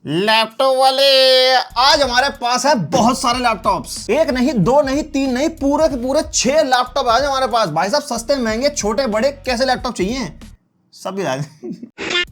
Laptop वाले आज हमारे पास है बहुत सारे लैपटॉप्स। एक नहीं, दो नहीं, तीन नहीं, पूरे के पूरे 6 लैपटॉप आज हमारे पास। भाई साहब सस्ते महंगे छोटे बड़े कैसे लैपटॉप चाहिए सब गिरा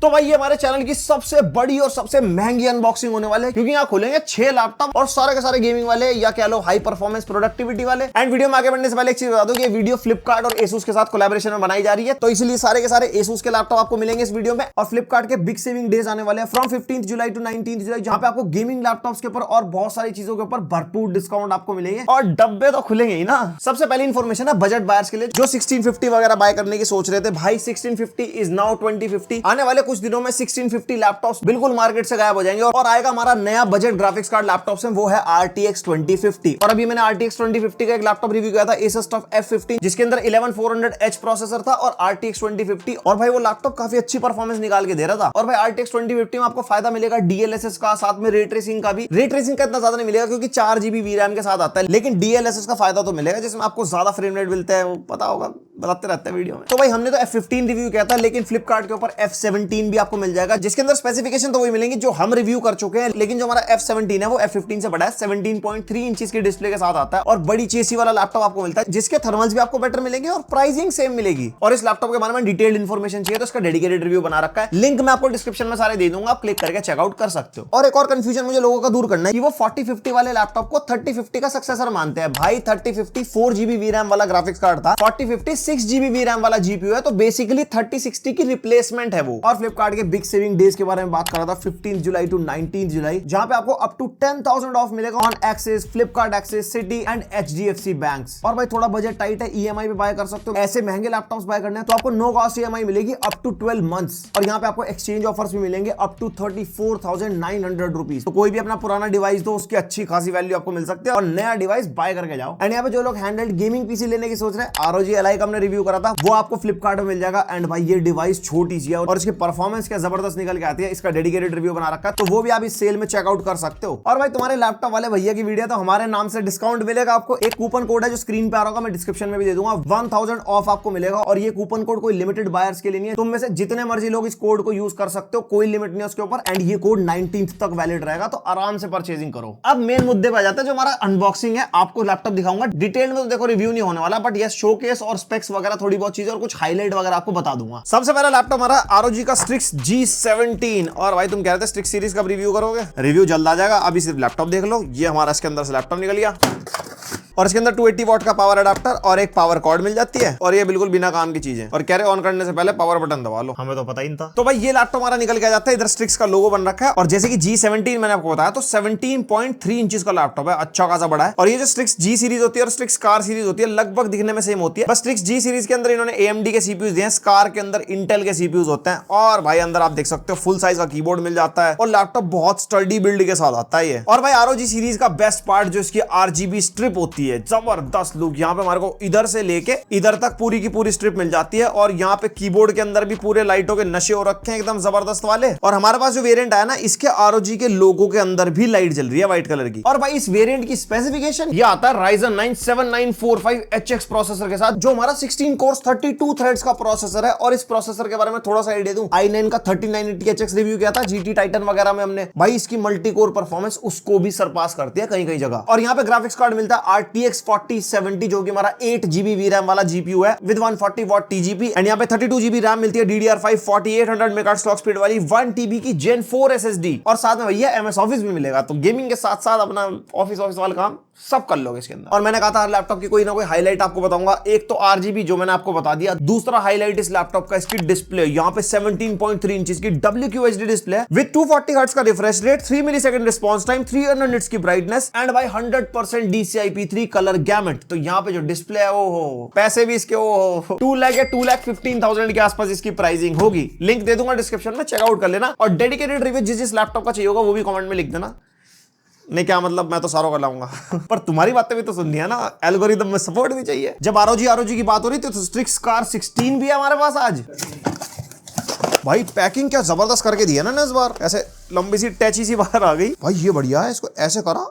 तो भाई ये हमारे चैनल की सबसे बड़ी और सबसे महंगी अनबॉक्सिंग होने वाले है, क्योंकि यहाँ खोलेंगे 6 लैपटॉप और सारे के सारे गेमिंग वाले या कह लो हाई परफॉर्मेंस प्रोडक्टिविटी वाले। एंड वीडियो में आगे बढ़ने से पहले एक चीज बता दूं कि ये वीडियो फ्लिपकार्ट और एसूस के साथ कोलैबोरेशन में बनाई जा रही है, तो इसलिए सारे के सारे एसूस के लैपटॉप आपको मिलेंगे इस वीडियो में। और फ्लिपकार्ट के बिग सेविंग डेज आने वाले हैं फ्रॉम 15 जुलाई टू 19 जुलाई, जहां पे आपको गेमिंग लैपटॉप्स के ऊपर और बहुत सारी चीजों के ऊपर भरपूर डिस्काउंट आपको मिलेंगे और डब्बे तो खुलेंगे ही ना। सबसे पहली इन्फॉर्मेशन है बजट बायर्स के लिए जो 1650 वगैरह बाय करने की सोच रहे थे। भाई 1650 इज नाउ 2050। आने वाले कुछ दिनों में 1650 लैपटॉप्स बिल्कुल मार्केट से गायब हो जाएंगे और आएगा हमारा नया बजट ग्राफिक्स कार्ड लैपटॉप से, वो है RTX 2050। और अभी मैंने RTX 2050 का एक लैपटॉप रिव्यू किया था Asus TUF F15, जिसके अंदर 11400H प्रोसेसर था और RTX 2050, और भाई वो लैपटॉप काफी अच्छी परफॉर्मेंस निकाल के दे रहा था। और भाई RTX 2050 में आपको फायदा मिलेगा DLSS का, साथ में रे ट्रेसिंग का भी। रे ट्रेसिंग का इतना ज्यादा नहीं मिलेगा क्योंकि 4GB VRAM के साथ आता है, लेकिन DLSS का फायदा तो मिलेगा जिसमें आपको ज्यादा फ्रेम रेट मिलता है, वो पता होगा, बताते रहते हैं वीडियो में। तो भाई हमने तो F15 रिव्यू किया था, लेकिन फ्लिपकार्ट के ऊपर F17 भी आपको मिल जाएगा, जिसके अंदर स्पेसिफिकेशन तो वही मिलेंगे जो हम रिव्यू कर चुके हैं, लेकिन जो हमारा F17 है वो F15 से बड़ा है। 17.3 इंचेस की डिस्प्ले के साथ आता है और बड़ी चेसी वाला लैपटॉप आपको मिलता है, जिसके थर्मल्स भी आपको बेटर मिलेंगे और प्राइसिंग सेम मिलेगी। और इस लैपटॉप के बारे में डिटेल्ड इन्फॉर्मेशन चाहिए तो इसका डेडिकेटेड रिव्यू बना रखा है, लिंक मैं आपको डिस्क्रिप्शन में सारे दे दूंगा, आप क्लिक करके चेकआउट कर सकते हो। और एक और कंफ्यूजन मुझे लोगों का दूर करना है कि वो 4050 वाले लैपटॉप को 3050 का सक्सेसर मानते हैं। भाई 3050 4GB VRAM वाला ग्राफिक्स कार्ड था, 4050 6GB VRAM वाला GPU है, तो बेसिकली 3060 की रिप्लेसमेंट है वो। और फ्लिपकार्ट के बिग सेविंग डेज के बारे में बात कर रहा था 15 जुलाई टू 19 जुलाई, जहां पे आपको अप टू 10,000 ऑफ मिलेगा on axis, Flipkart axis, city and HDFC banks. और भाई थोड़ा बजट टाइट है, EMI पे बाय कर सकते हो। ऐसे महंगे लैपटॉप्स बाय करने हैं तो आपको नो कॉस्ट EMI मिलेगी अप टू 12 मंथ्स। और यहाँ पे आपको एक्सचेंज ऑफर्स भी मिलेंगे अप टू 34,900 रुपीज। तो कोई भी अपना पुराना डिवाइस दो, उसकी अच्छी खासी वैल्यू आपको मिल सकती है और नया डिवाइस बाय करके जाओ। एंड यहाँ पे जो लोग हैंडहेल्ड गेमिंग पीसी लेने की सोच रहे हैं, ROG Ally का हमने रिव्यू करा था, वो आपको फ्लिपकार्ट में मिल जाएगा। एंड भाई ये डिवाइस छोटी सी है और इसकी परफॉर्मेंस क्या जबरदस्त निकल के आती है, इसका डेडिकेटेड रिव्यू बना रखा है, तो वो भी आप इस सेल में चेकआउट कर सकते हो। और भाई तुम्हारे लैपटॉप वाले भैया की वीडियो तो हमारे नाम से डिस्काउंट मिलेगा आपको। एक कूपन कोड है जो स्क्रीन पे आ रहा होगा, मैं डिस्क्रिप्शन में भी दे दूंगा, 1000 ऑफ आपको मिलेगा। और ये कूपन कोड कोई लिमिटेड बायर्स के लिए नहीं है, तुम में से जितने मर्जी लोग इस कोड को यूज कर सकते हो, कोई लिमिट नहीं है उसके ऊपर। एंड ये कोड 19th तक वैलिड रहेगा, तो आराम से परचेजिंग करो। अब मेन मुद्दे पे आ जाते हैं, जो हमारा अनबॉक्सिंग है। आपको लैपटॉप दिखाऊंगा, डिटेल में तो देखो रिव्यू नहीं होने वाला, बट ये शोकेस और स्पेक्स वगैरह थोड़ी बहुत चीजें और कुछ हाईलाइट वगैरह आपको बता दूंगा। सबसे पहला लैपटॉप हमारा ROG का Strix G17। और भाई तुम कह रहे थे Strix सीरीज कब रिव्यू करोगे, रिव्यू जल्द आ जाएगा, अभी सिर्फ लैपटॉप देख लो। ये हमारा इसके अंदर से लैपटॉप निकल गया और इसके अंदर 280 वॉट का पावर अडाप्टर और एक पावर कॉर्ड मिल जाती है, और ये बिल्कुल बिना काम की चीज है। और कह रहे ऑन करने से पहले पावर बटन दबा लो, हमें तो पता ही नहीं था। तो भाई ये लैपटॉप हमारा निकल के आ जाता है, इधर Strix का लोगो बन रखा है। और जैसे कि G17 मैंने आपको बताया, तो 17.3 इंचेस का लैपटॉप है, अच्छा खासा बड़ा है। और ये जो Strix G सीरीज होती है और Strix कार सीरीज होती है, लगभग दिखने में सेम होती है, बस Strix G सीरीज के अंदर इन्होंने AMD के CPUs दिए हैं, कार के अंदर Intel के CPUs होते हैं। और भाई अंदर आप देख सकते हो फुल साइज का कीबोर्ड मिल जाता है और लैपटॉप बहुत स्टडी बिल्ड के साथ आता है ये। और भाई ROG सीरीज का बेस्ट पार्ट जो इसकी RGB स्ट्रिप होती है, जबरदस्त लुक। यहाँ पे हमारे को इधर से लेके इधर तक पूरी की पूरी स्ट्रिप मिल जाती है। और यहाँ पे कीबोर्ड के अंदर भी पूरे लाइटों के नशे हो रखे हैं एकदम जबरदस्त वाले। और हमारे पास जो वेरिएंट आया ना, इसके ROG के लोगो के अंदर भी लाइट जल रही है व्हाइट कलर की। और भाई इस वेरिएंट की स्पेसिफिकेशन ये आता है Ryzen 9 7945HX प्रोसेसर के साथ, जो हमारा 16 कोर्स 32 थ्रेड्स का प्रोसेसर है। और इस प्रोसेसर के बारे में थोड़ा सा आइडिया दूं, i9 का 3980HX रिव्यू किया था GT टाइटन वगैरह में हमने, भाई इसकी मल्टी कोर परफॉर्मेंस उसको भी सरपास करती है कहीं कहीं जगह। और यहाँ पे ग्राफिक्स कार्ड मिलता है RTX 4070, जो कि हमारा 8GB VRAM वाला GPU है विद 140 वॉट TGP। एंड यहाँ पे 32GB RAM मिलती है DDR5 4800 मेगाहर्ट्ज क्लॉक स्पीड वाली 1TB की Gen 4 SSD। और साथ में भैया MS Office भी मिलेगा, तो गेमिंग के साथ साथ अपना ऑफिस वाला काम सब कर लोगे इसके अंदर। और मैंने कहा था हर लैपटॉप की कोई ना कोई हाईलाइट आपको बताऊंगा। एक तो RGB जो मैंने आपको बता दिया, दूसरा हाईलाइट इस लैपटॉप का इसकी डिस्प्ले। यहाँ पे 17.3 इंचेस की WQHD डिस्प्ले विद 240 हर्ट्ज का refresh rate, 3 millisecond response time, 300 nits की ब्राइटनेस एंड भाई 100% DCI-P3 कलर गैमेट। तो यहाँ पे जो डिस्प्ले है वो हो, पैसे भी इसके वो 2,15,000 के आसपास इसकी प्राइसिंग होगी। लिंक दे दूंगा डिस्क्रिप्शन में, चेकआउट कर लेना। और डेडिकेटेड रिव्यू जिस लैपटॉप का चाहिए होगा वो भी कमेंट में लिख देना। नहीं क्या मतलब, मैं तो सारों का लाऊंगा पर तुम्हारी बातें भी तो सुननी है ना, एल्गोरिदम में सपोर्ट भी चाहिए। जब ROG की बात हो रही थी तो Strix कार 16 भी है हमारे पास आज। भाई पैकिंग क्या जबरदस्त करके दिया ना इस बार, ऐसे लंबी सी टैची सी बाहर आ गई। भाई ये बढ़िया है, इसको ऐसे करा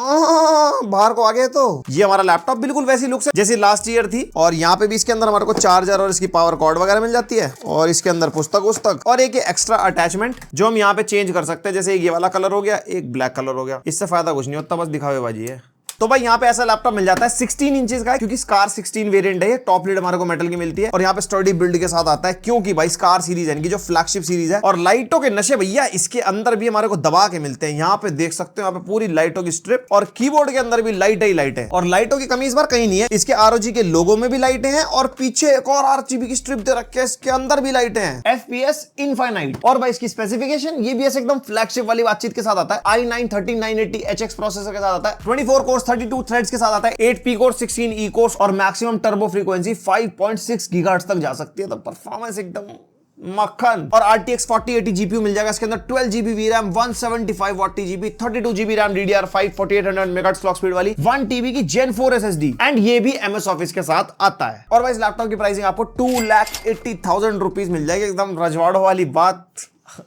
बाहर को आ गए। तो ये हमारा लैपटॉप बिल्कुल वैसी लुक है जैसी लास्ट ईयर थी। और यहाँ पे भी इसके अंदर हमारे को चार्जर और इसकी पावर कॉर्ड वगैरह मिल जाती है। और इसके अंदर पुस्तक और एक एक्स्ट्रा अटैचमेंट जो हम यहाँ पे चेंज कर सकते हैं। जैसे ये वाला कलर हो गया, एक ब्लैक कलर हो गया। इससे फायदा कुछ नहीं होता, बस दिखावेबाजी है। तो भाई यहाँ पे ऐसा लैपटॉप मिल जाता है 16 इंचेस का है, क्योंकि स्कार 16 वेरिएंट है। टॉप लीड हमारे को मेटल की मिलती है और यहाँ पे स्टडी बिल्ड के साथ आता है, क्योंकि भाई स्कार सीरीज है इनकी जो फ्लैगशिप सीरीज है। और लाइटों के नशे भैया इसके अंदर भी हमारे को दबा के मिलते हैं। यहाँ पे देख सकते हो, यहाँ पे पूरी लाइटों की स्ट्रिप और कीबोर्ड के अंदर भी लाइट ही लाइट है। और लाइटों की कमी इस बार कहीं नहीं है, इसके ROG के लोगो में भी लाइटें हैं और पीछे एक और RGB की स्ट्रिप दे रखी है, इसके अंदर भी लाइटें हैं। FPS infinite. और भाई इसकी स्पेसिफिकेशन ये भी ऐसे एकदम फ्लैगशिप वाली बातचीत के साथ आता है। i9-13980HX प्रोसेसर के साथ आता है, 24 कोर्स 32 थ्रेड्स के साथ आता है, 8 P कोर्स 16 E कोर्स और मैक्सिमम टर्बो फ्रीक्वेंसी 5.6 गीगाहर्ट्ज तक जा सकती है। तो परफॉर्मेंस एकदम मक्खन। और RTX 4080 GPU मिल जाएगा इसके अंदर, 12GB VRAM, 175 W TGP, 32GB RAM DDR5, 4800 MHz clock speed वाली, 1TB की Gen 4 SSD एंड ये भी MS ऑफिस के साथ आता है। और भाई इस लैपटॉप की प्राइसिंग आपको 2,80,000 रुपीज मिल जाएगी। एकदम रजवाड़ों वाली बात,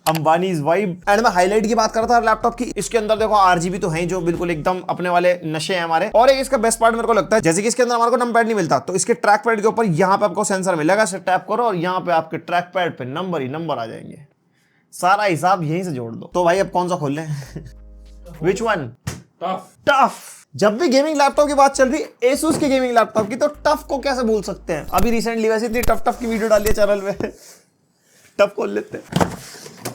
अंबानीज वाइब। एंड मैं हाईलाइट की बात करता था लैपटॉप की, इसके अंदर देखो RGB तो है जो बिल्कुल एकदम अपने वाले नशे हैं हमारे। और एक इसका बेस्ट पार्ट मेरे को लगता है, जैसे कि इसके अंदर हमारे को नंबर पैड नहीं मिलता, तो इसके ट्रैक पैड के ऊपर यहाँ पे आपको सेंसर मिलेगा, इसे टैप करो और यहाँ पे आपके ट्रैक पैड पे नंबर ही नंबर आ जाएंगे। सारा हिसाब यहीं से जोड़ दो। तो भाई अब कौन सा खोल लें? Which one? टफ। जब भी गेमिंग लैपटॉप की बात चल रही है, Asus के गेमिंग लैपटॉप की, तो टफ को कैसे भूल सकते हैं। अभी रिसेंटली वैसे इतनी टफ की वीडियो डाली है चैनल पे, टफ खोल लेते हैं।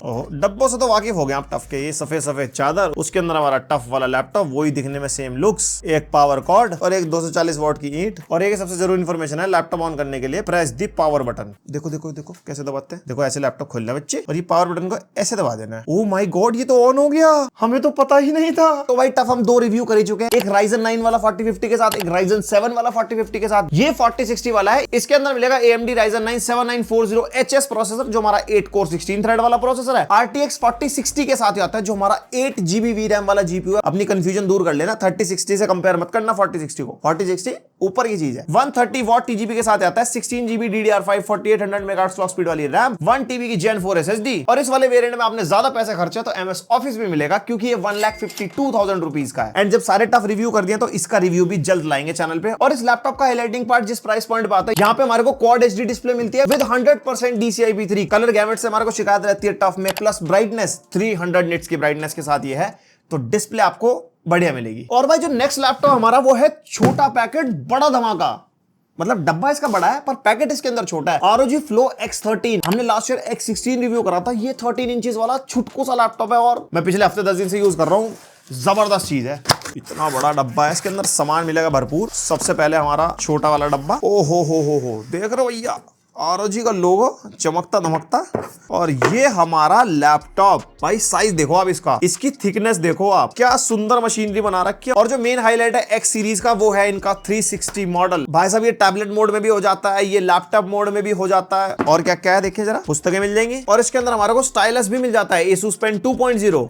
ओह, डब्बों से तो वाकिफ हो गए आप टफ के। ये सफेद सफेद चादर, उसके अंदर हमारा टफ वाला लैपटॉप, वही दिखने में सेम लुक्स, एक पावर कॉर्ड और एक 240 वॉट की ईंट। और एक सबसे जरूरी इंफॉर्मेशन है, लैपटॉप ऑन करने के लिए प्रेस दी पावर बटन। देखो देखो देखो कैसे दबाते हैं। देखो ऐसे लैपटॉप खोलना है बच्चे, और ये पावर बटन को ऐसे दबा देना है। ओह माय गॉड, ये तो ऑन हो गया, हमें तो पता ही नहीं था। तो भाई टफ हम 2 रिव्यू कर चुके हैं, एक Ryzen 9 वाला 4050 के साथ, एक Ryzen 7 वाला 4050 के साथ। ये 4060 वाला है, इसके अंदर मिलेगा AMD Ryzen 9 7940HS प्रोसेसर, जो हमारा 8 कोर 16 थ्रेड वाला प्रोसेसर है। RTX 4060 के साथ आता है, जो हमारा 8GB VRAM वाला GPU है। अपनी कंफ्यूजन दूर कर लेना, 3060 से कंपेयर मत करना 4060 को, 4060 ऊपर की चीज है। 130 W TGP के साथ आता है, 16GB DDR5, 4800 MHz clock speed वाली रैम, 1TB की Gen 4 SSD। और इस वाले वेरिएंट में आपने ज्यादा पैसे खर्चे तो MS ऑफिस भी मिलेगा, क्योंकि ये 1,52,000 रुपीज का है। एंड जब सारे टफ रिव्यू कर दिए तो इसका रिव्यू भी जल्द लाएंगे चैनल पे। और इस लैपटॉप का हाईलाइटिंग पार्ट जिस प्राइस पॉइंट पे आता है, यहाँ पे हमारे को क्वाड HD डिस्प्ले मिलती है विद 100% DCI-P3 कलर गैमेट से। हमारे को शिकायत रहती है टफ में, प्लस ब्राइटनेस 300 निट्स की ब्राइटनेस के साथ ये है, तो डिस्प्ले आपको बढ़िया मिलेगी। और भाई जो नेक्स्ट लैपटॉप हमारा वो है छोटा पैकेट बड़ा धमाका। मतलब डब्बा इसका बड़ा है पर पैकेट इसके अंदर छोटा है। ROG Flow X13, हमने लास्ट ईयर X16 रिव्यू करा था। ये 13 इंचेस वाला छुटकू सा लैपटॉप है और मैं पिछले हफ्ते 10 दिन से यूज कर रहा हूँ। जबरदस्त चीज है, इतना बड़ा डब्बा है, इसके अंदर सामान मिलेगा भरपूर। सबसे पहले हमारा छोटा वाला डब्बा, ओ हो देख रहे हो भैया, ROG का लोगो चमकता धमकता। और ये हमारा लैपटॉप, भाई साइज देखो आप इसका, इसकी थिकनेस देखो आप, क्या सुंदर मशीनरी बना रखी है। और जो मेन हाईलाइट है X सीरीज का, वो है इनका 360 मॉडल। भाई साहब ये टैबलेट मोड में भी हो जाता है, ये लैपटॉप मोड में भी हो जाता है। और क्या क्या है देखिए जरा, पुस्तकें मिल जाएंगी और इसके अंदर हमारे को स्टाइलस भी मिल जाता है, Asus Pen 2.0।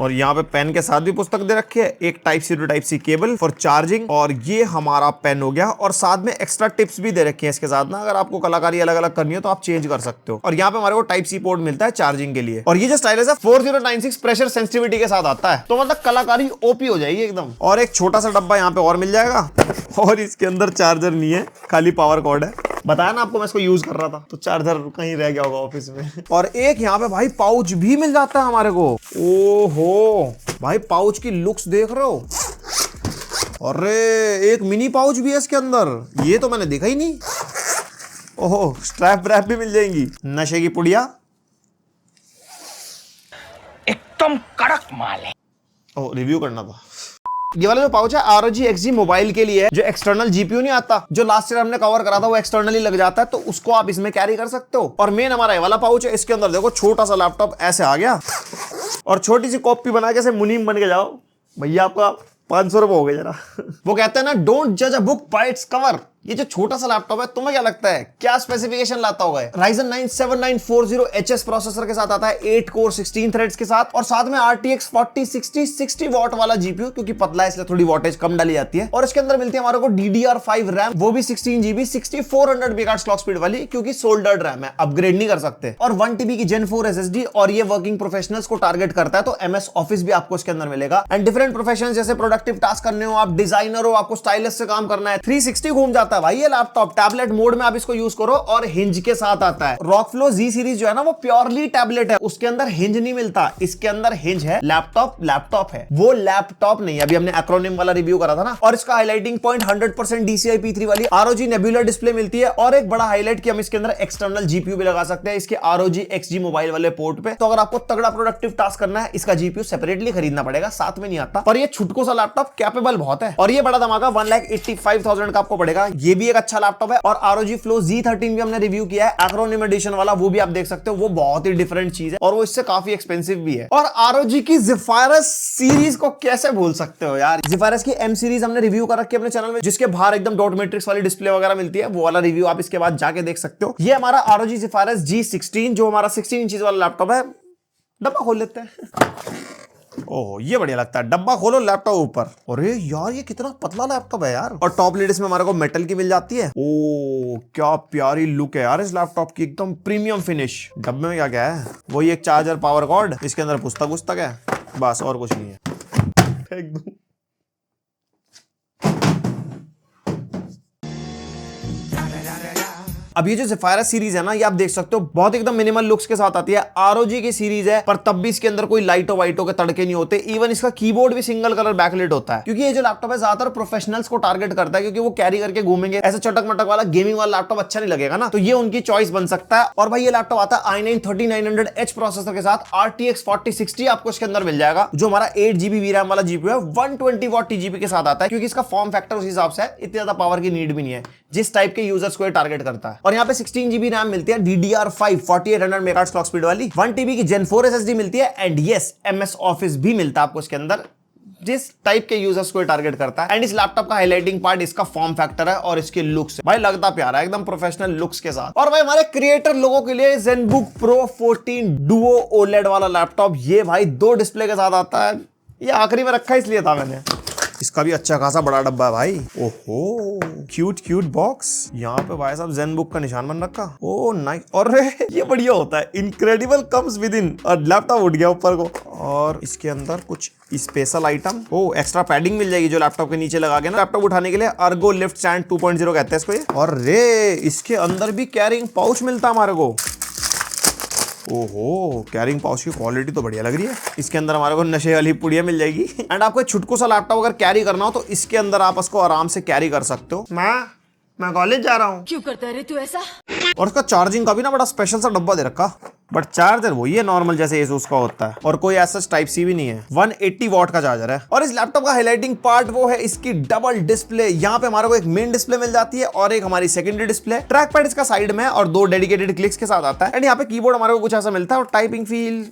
और यहाँ पे पेन के साथ भी पुस्तक दे रखी है, एक Type-C to Type-C cable for charging. और ये हमारा पेन हो गया, और साथ में एक्स्ट्रा टिप्स भी दे रखी है इसके साथ ना, अगर आपको कलाकारी अलग अलग करनी है तो आप चेंज कर सकते हो। और यहाँ पे हमारे को Type-C पोर्ट मिलता है चार्जिंग के लिए। और ये जो स्टाइलस है 4096 प्रेशर सेंसिटिविटी के साथ आता है, तो मतलब कलाकारी ओपी हो जाएगी एकदम। और एक छोटा सा डब्बा यहाँ पे और मिल जाएगा, और इसके अंदर चार्जर नहीं है, खाली पावर कॉर्ड है। बताया ना आपको, मैं इसको यूज कर रहा था तो चार्जर कहीं रह गया होगा ऑफिस में। और एक यहाँ पे भाई पाउच भी मिल जाता है हमारे को। ओहो भाई, पाउच की लुक्स देख रहे हो, अरे एक मिनी पाउच भी है इसके अंदर, ये तो मैंने देखा ही नहीं। ओहो, स्ट्रैप व्रैप भी मिल जाएंगी। नशे की पुड़िया एकदम कड़क माल है। ओह, रिव्यू करना था। ये वाला जो पाउच है ROG XG मोबाइल के लिए है, जो एक्सटर्नल GPU नहीं आता, जो लास्ट ईयर हमने कवर करा था वो एक्सटर्नली लग जाता है, तो उसको आप इसमें कैरी कर सकते हो। और मेन हमारा ये वाला पाउच है, इसके अंदर देखो छोटा सा लैपटॉप ऐसे आ गया, और छोटी सी कॉपी बना के ऐसे मुनीम बन के जाओ भैया, आपका 500 रुपये हो गए जरा। वो कहते हैं ना, डोंट जज a book by its cover. ये जो छोटा सा लैपटॉप है, तुम्हें क्या लगता है क्या स्पेसिफिकेशन लाता होगा? Ryzen 9 7940HS प्रोसेसर के साथ आता है, 8 कोर 16 थ्रेड्स के साथ, और साथ में RTX 4060 60 वॉट वाला जीपीयू, क्योंकि पतला है इसलिए थोड़ी वॉटेज कम डाली जाती है। और इसके अंदर मिलती है हमारे को DDR5 रैम, वो भी 16GB 6400 मेगाहर्ट्ज क्लॉक स्पीड वाली, क्योंकि सोल्डर्ड रैम है, अपग्रेड नहीं कर सकते। और 1TB की Gen 4 SSD, और ये वर्किंग प्रोफेशनल्स को टारगेट करता है, तो MS ऑफिस भी आपको इसके अंदर मिलेगा। एंड डिफरेंट प्रोफेशनल्स जैसे प्रोडक्टिव टास्क करने हो, आप डिजाइनर हो, आपको स्टाइलिश से काम करना है, 360 घूम जाता है भाई ये लैपटॉप। टैबलेट मोड में आप इसको यूज करो, और हिंज के साथ आता है। रॉकफ्लो Z सीरीज जो है ना, वो प्योरली टैबलेट है, उसके अंदर हिंज नहीं मिलता, इसके अंदर हिंज है। लैपटॉप है, वो लैपटॉप नहीं है। अभी हमने एक्रोनिम वाला रिव्यू करा था ना, और इसका हाईलाइटिंग पॉइंट 100% DCI P3 वाली ROG नेबुलर डिस्प्ले मिलती है, और एक बड़ा हाईलाइट कि हम इसके अंदर एक्सटर्नल GPU भी लगा सकते हैं इसके ROG XG मोबाइल वाले पोर्ट पे। तो अगर आपको तगड़ा प्रोडक्टिव टास्क करना है, इसका GPU सेपरेटली खरीदना पड़ेगा, साथ में नहीं आता। पर ये छुटको सा लैपटॉप कैपेबल बहुत है, और ये बड़ा धमाका 1,85,000 का आपको पड़ेगा। ये भी एक अच्छा लैपटॉप है। और ROG Flow Z13 भी हमने रिव्यू किया है, एक्रोनिम एडिशन वाला, वो भी आप देख सकते हो, वो बहुत ही डिफरेंट चीज है, और वो इससे काफी एक्सपेंसिव भी है। और ROG की Zephyrus सीरीज को कैसे भूल सकते हो यार? Zephyrus की M सीरीज हमने रिव्यू कर रखी है अपने चैनल में, जिसके बाहर एकदम डॉट मैट्रिक्स वाली डिस्प्ले वगैरह मिलती है, वो वाला रिव्यू आप इसके बाद जाके देख सकते हो। ये हमारा ROG Zephyrus G16, जो हमारा 16 इंचेस वाला लैपटॉप है। डब्बा खोल लेते हैं। ओह, ये बढ़िया लगता है, डब्बा खोलो लैपटॉप ऊपर। अरे यार, ये कितना पतला लैपटॉप है यार। और टॉप लिड इसमें हमारे को मेटल की मिल जाती है। ओह, क्या प्यारी लुक है यार इस लैपटॉप की, एकदम प्रीमियम फिनिश। डब्बे में क्या क्या है? वही एक चार्जर, पावर कॉर्ड, इसके अंदर पुस्तक है, बस और कुछ नहीं है। फेंक दूं। अब ये जो Zephyrus सीरीज है ना, ये आप देख सकते हो बहुत एकदम मिनिमल लुक्स के साथ आती है। ROG की सीरीज है, पर तब भी इसके अंदर कोई लाइटो वाइटो के तड़के नहीं होते। इवन इसका कीबोर्ड भी सिंगल कलर बैकलाइट होता है, क्योंकि ये जो लैपटॉप है ज्यादातर प्रोफेशनल्स को टारगेट करता है, क्योंकि वो कैरी करके घूमेंगे। ऐसे चटक मटक वाला गेमिंग वाला लैपटॉप अच्छा नहीं लगेगा ना, तो ये उनकी चॉइस बन सकता है। और भाई ये लैपटॉप आता है i9 3900H प्रोसेसर के साथ, RTX 4060 आपको इसके अंदर मिल जाएगा, जो हमारा 8GB VRAM वाला जीपीयू है, 120 वॉट TGP के साथ आता है, क्योंकि इसका फॉर्म फैक्टर उस हिसाब से है, इतनी ज्यादा पावर की नीड भी नहीं है, जिस टाइप के यूजर्स को टारगेट करता है। और यहाँ पे 16GB रैम मिलती है, DDR5 4800 मेगाहर्ट्ज क्लॉक स्पीड वाली, 1TB की Gen 4 SSD मिलती है, एंड यस MS ऑफिस भी मिलता है आपको इसके अंदर, जिस टाइप के यूजर्स को टारगेट करता है। एंड इस लैपटॉप का हाईलाइटिंग पार्ट इसका फॉर्म फैक्टर है, और इसके लुक्स भाई लगता प्यारा है, एकदम प्रोफेशनल लुक्स के साथ। और भाई हमारे क्रिएटर लोगों के लिए ZenBook Pro 14 Duo OLED वाला लैपटॉप, ये भाई 2 डिस्प्ले के साथ आता है। ये आखिरी में रखा इसलिए था मैंने। इसका भी अच्छा खासा बड़ा डब्बा है भाई। ओहो, क्यूट बॉक्स। यहाँ पे भाई साहब ZenBook का निशान बन रखा। Oh nice. और ये बढ़िया होता है, इनक्रेडिबल कम्स विद इन। और लैपटॉप उठ गया ऊपर को, और इसके अंदर कुछ स्पेशल आइटम। ओ, एक्स्ट्रा पैडिंग मिल जाएगी जो लैपटॉप के नीचे लगा के ना लैपटॉप उठाने के लिए। अर्गो लिफ्ट स्टैंड 2.0 कहते हैं इसको ये। और रे, इसके अंदर भी कैरिंग पाउच मिलता है हमारे को। ओहो, कैरिंग पाउच की क्वालिटी तो बढ़िया लग रही है। इसके अंदर हमारे को नशे वाली पुड़िया मिल जाएगी। एंड आपको छुटको सा लैपटॉप अगर कैरी करना हो, तो इसके अंदर आप इसको आराम से कैरी कर सकते हो। मैं कॉलेज जा रहा हूँ। क्यों करता रे तू ऐसा? और इसका चार्जिंग का भी ना बड़ा स्पेशल सा डब्बा दे रखा, बट चार्जर वही है नॉर्मल जैसे Asus का होता है, और कोई ऐसा टाइप सी भी नहीं है। 180 वॉट का चार्जर है। और इस लैपटॉप का हाईलाइटिंग पार्ट वो है इसकी डबल डिस्प्ले। यहाँ पे हमारे को एक मेन डिस्प्ले मिल जाती है, और एक हमारी सेकेंडरी डिस्प्ले। ट्रैक पैड इसका साइड में है, और 2 डेडिकेटेड क्लिक्स के साथ आता है। एंड यहाँ पे कीबोर्ड हमारे को कुछ ऐसा मिलता है, और टाइपिंग फील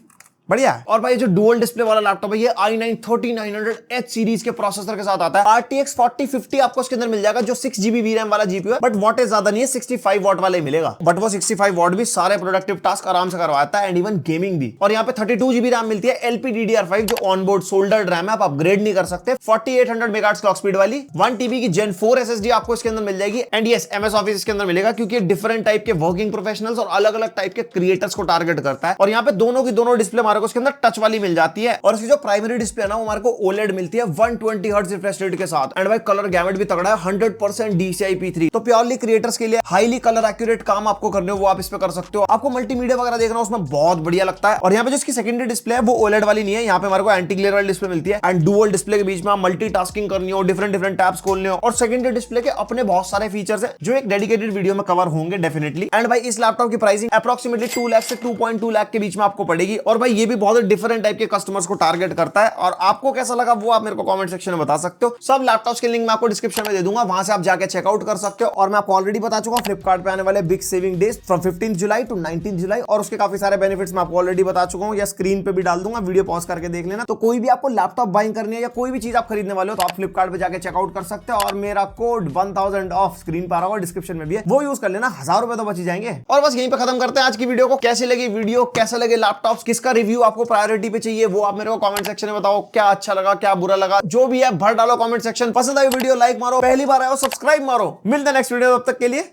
बढ़िया है। और भाई जो डुअल डिस्प्ले वाला लैपटॉप है, ये i9 3900H सीरीज के प्रोसेसर के साथ आता है। RTX 4050 आपको इसके अंदर मिल जाएगा, जो 6GB VRAM वाला जीपीयू है, बट वॉटेज ज्यादा नहीं है, 65 वॉट वाला ही मिलेगा। बट वो 65 वॉट भी सारे प्रोडक्टिव टास्क आराम से करवाता है, एंड इवन गेमिंग भी। और यहाँ पे 32GB रैम मिलती है, LPDDR5 जो ऑनबोर्ड सोल्डर्ड रैम है, आप अपग्रेड नहीं कर सकते। 4800 मेगाहर्ट्ज क्लॉक स्पीड वाली 1TB की Gen 4 SSD आपको इसके अंदर मिल जाएगी। एंड यस, MS ऑफिस इसके अंदर मिलेगा, क्योंकि डिफरेंट टाइप के वर्किंग प्रोफेशनल्स और अलग अलग टाइप के क्रिएटर्स को टारगेट करता है। और यहाँ पे दोनों की दोनों डिस्प्ले हमारे को इसके अंदर टच वाली मिल जाती है। और इसकी जो प्राइमरी डिस्प्ले है ना, वो हमारे को OLED मिलती है 120 हर्ट्ज रिफ्रेश रेट के साथ। एंड भाई कलर गैमेट भी तगड़ा है, 100% DCI P3। तो प्योरली क्रिएटर्स के लिए हाईली कलर एक्यूरेट काम आपको करने हो, वो आप इस पे कर सकते हो। आपको मल्टीमीडिया वगैरह देखना हो, उसमें बहुत बढ़िया लगता है। और यहाँ पे जो इसकी सेकेंडरी डिस्प्ले है, वो OLED वाली नहीं है। यहाँ पे हमारे को एंटी ग्लेयर वाली डिस्प्ले मिलती है, एंड डुअल डिस्प्ले के बीच में आप मल्टीटास्किंग करनी हो, डिफरेंट टैब्स खोलने हो। और सेकेंडरी डिस्प्ले के अपने बहुत सारे फीचर्स है, जो एक डेडिकेटेड वीडियो में कवर होंगे डेफिनेटली। एंड भाई इस लैपटॉप की प्राइसिंग अप्रोक्सीमेटली 2 लाख से 2.2 लाख के बीच में आपको पड़ेगी। और भाई ये भी बहुत डिफरेंट टाइप के कस्टमर्स को टारगेट करता है। और आपको कैसा लगा वो आप मेरे को कमेंट सेक्शन में बता सकते हो। सब लैपटॉप्स के लिंक मैं आपको डिस्क्रिप्शन में दे दूंगा, वहां से आप जाके चेकआउट कर सकते हो। और मैं आपको ऑलरेडी बता चुका हूं फ्लिपकार्ट पे आने वाले बिग सेविंग डेज फ्रॉम 15 जुलाई टू 19 जुलाई, और उसके काफी सारे बेनिफिट्स मैं आपको ऑलरेडी बता चुका हूं, या स्क्रीन पे भी डाल दूंगा, वीडियो पॉज करके देख लेना। तो कोई भी आपको लैपटॉप बाइंग करनी है या कोई भी चीज आप खरीदने वाले हो तो आप फ्लिपकार्ट पे जाके चेकआउट कर सकते हो। और मेरा कोड 1000 ऑफ स्क्रीन पर आ रहा होगा, डिस्क्रिप्शन में भी है, वो यूज कर लेना, 1000 रुपए तो बच ही जाएंगे। और बस यहीं पे खत्म करते हैं आज की वीडियो को। कैसी लगी वीडियो, कैसे लगे लैपटॉप्स, किसका रिव्यू आपको प्रायोरिटी पे चाहिए वो आप मेरे को कमेंट सेक्शन में बताओ। क्या अच्छा लगा, क्या बुरा लगा, जो भी है भर डालो कमेंट सेक्शन। पसंद आई वीडियो लाइक मारो, पहली बार आए हो सब्सक्राइब मारो। मिलते हैं नेक्स्ट वीडियो, तब तक के लिए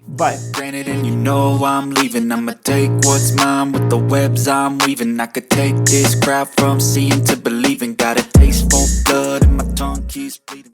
bye. Granted, and you know I'm leaving. I'ma take what's mine with the webs I'm weaving. I could take this crowd from seeing to believing. Got a taste for blood and my tongue keeps bleeding.